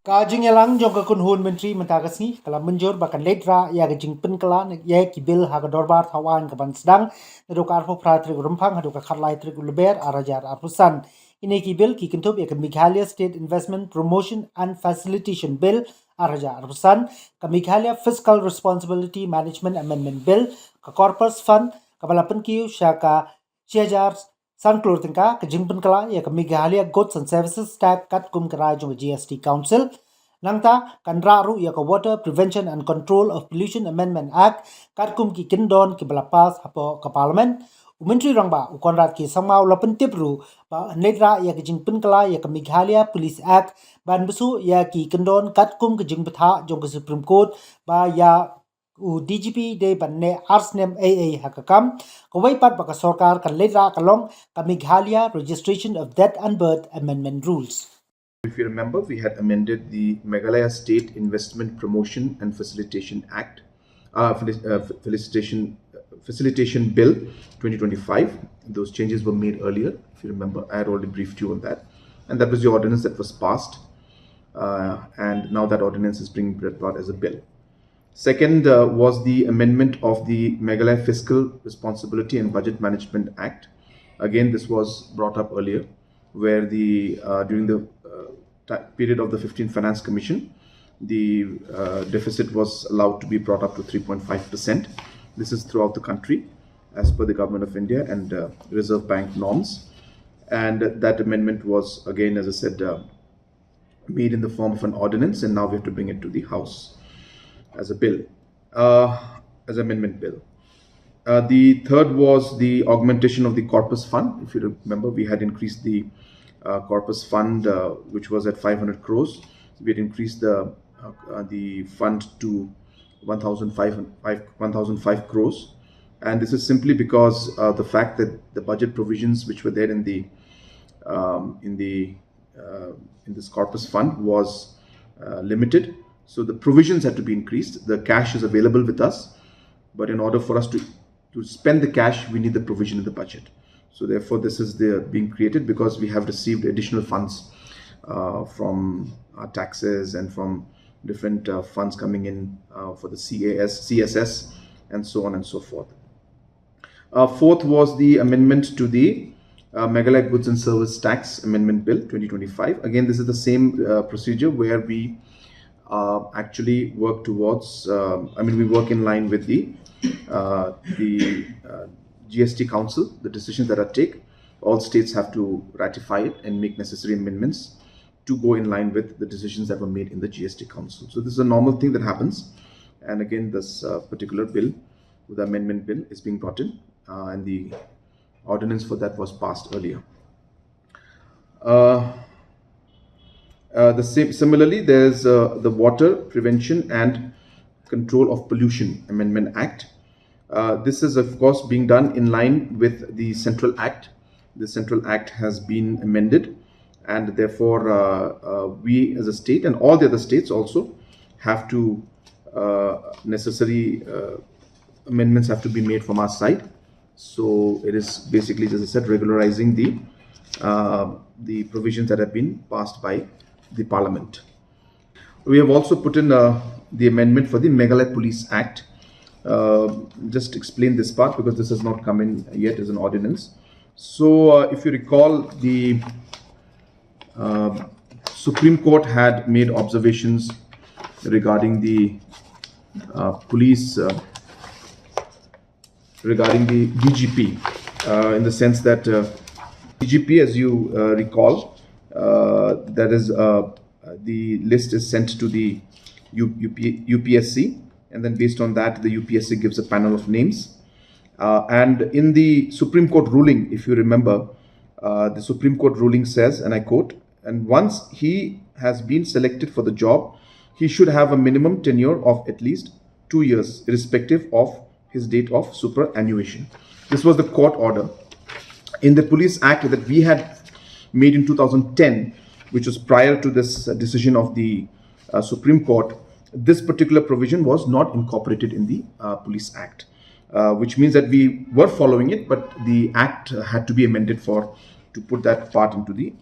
Kajing elang jong kun hun menteri mentagasni kala menjur bahkan ledra ya gajing penkala ya kibil haga dorbar tawan kaban sedang nedok arpo pratri rumpang hadok khatlai tri leber arajar apusan ini kibil ki kentub ya Meghalaya State Investment Promotion and Facilitation Bill araja apusan ka Meghalaya Fiscal Responsibility Management Amendment Bill ka Corpus Fund kabala penkiu syaka siajar Sanklur tingka kajing penkala ya Meghalaya Goods and Services Tax kat kum kerai jong GST Council nangta kanraru ya ka Water Prevention and Control of Pollution Amendment Act kat kum ki kindon ki balapas hapo ka parliament Menteri rangba ukonrat ki samau lapen tipru ba nedra ya kajing penkala ya ka Meghalaya Police Act ban besu ya ki kendon kat kum kajing betha jong ke Supreme Court ba ya DGP de banne arsnem AA hakakam kawaipat baka sorkar kan ledra kalong ka Meghalaya Registration of Death and Birth Amendment Rules. If you remember, we had amended the Meghalaya State Investment Promotion and Facilitation Act, Facilitation Bill 2025. Those changes were made earlier. If you remember, I had already briefed you on that, and that was the ordinance that was passed, and now that ordinance is being brought as a bill. Second was the amendment of the Meghalaya Fiscal Responsibility and Budget Management Act. Again, this was brought up earlier, where the during the period of the 15th Finance Commission, the deficit was allowed to be brought up to 3.5%. This is throughout the country, as per the Government of India and Reserve Bank norms. And that amendment was, again, as I said, made in the form of an ordinance, and now we have to bring it to the House as a bill, as amendment bill. The third was the augmentation of the Corpus Fund. If you remember, we had increased the Corpus Fund, which was at 500 crores. We had increased the fund to 1,005 crores, and this is simply because the fact that the budget provisions which were there in this Corpus Fund was limited. So the provisions had to be increased. The cash is available with us, but in order for us to spend the cash, we need the provision in the budget. So therefore, this is being created because we have received additional funds from our taxes and from different funds coming in for the CSS, and so on and so forth. Fourth was the amendment to the Meghalaya Goods and Service Tax Amendment Bill 2025. Again, this is the same procedure where we actually work towards, we work in line with the GST Council, the decisions that are taken. All states have to ratify it and make necessary amendments to go in line with the decisions that were made in the GST Council. So this is a normal thing that happens. And again, this particular bill, the amendment bill, is being brought in, and the ordinance for that was passed earlier. Similarly, there's the Water Prevention and Control of Pollution Amendment Act. This is, of course, being done in line with the Central Act. The Central Act has been amended, and therefore we as a state and all the other states also have to necessary amendments have to be made from our side. So it is basically, as I said, regularizing the provisions that have been passed by the Parliament. We have also put in the amendment for the Meghalaya Police Act. Just explain this part because this has not come in yet as an ordinance. So if you recall, the Supreme Court had made observations regarding the police, regarding the DGP, in the sense that DGP, as you recall, that is the list is sent to the UPSC, and then based on that, the UPSC gives a panel of names. And in the Supreme Court ruling, if you remember, the Supreme Court ruling says, and I quote, "And once he has been selected for the job, he should have a minimum tenure of at least 2 years, irrespective of his date of superannuation." This was the court order. In the Police Act that we had made in 2010, which was prior to this decision of the Supreme Court, this particular provision was not incorporated in the Police Act, which means that we were following it, but the Act had to be amended to put that part into the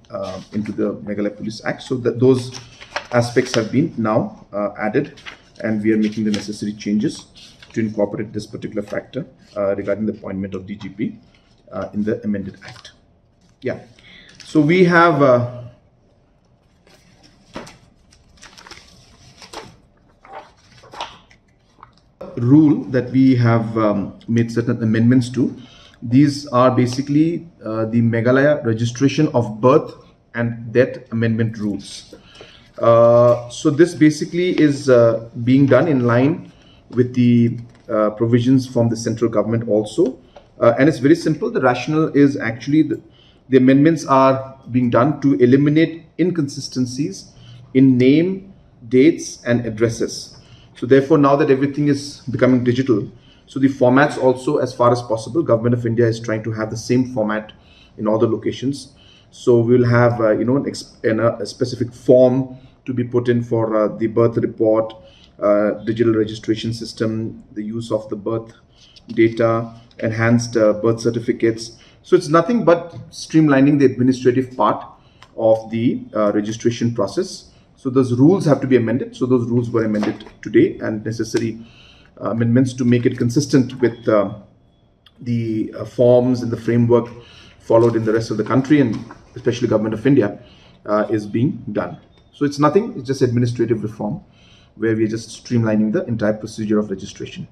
Meghalaya Police Act. So that those aspects have been now added, and we are making the necessary changes to incorporate this particular factor regarding the appointment of DGP in the amended act. Yeah, so we have rule that we have made certain amendments to. These are basically the Meghalaya registration of birth and death amendment rules. So this basically is being done in line with the provisions from the central government also, and it's very simple. The rationale is actually the amendments are being done to eliminate inconsistencies in name, dates and addresses. So therefore, now that everything is becoming digital, so the formats also, as far as possible, Government of India is trying to have the same format in all the locations. So we'll have a specific form to be put in for the birth report, digital registration system, the use of the birth data, enhanced birth certificates. So it's nothing but streamlining the administrative part of the registration process. So those rules have to be amended. So those rules were amended today, and necessary amendments to make it consistent with the forms and the framework followed in the rest of the country, and especially Government of India is being done. So it's nothing, it's just administrative reform where we're just streamlining the entire procedure of registration.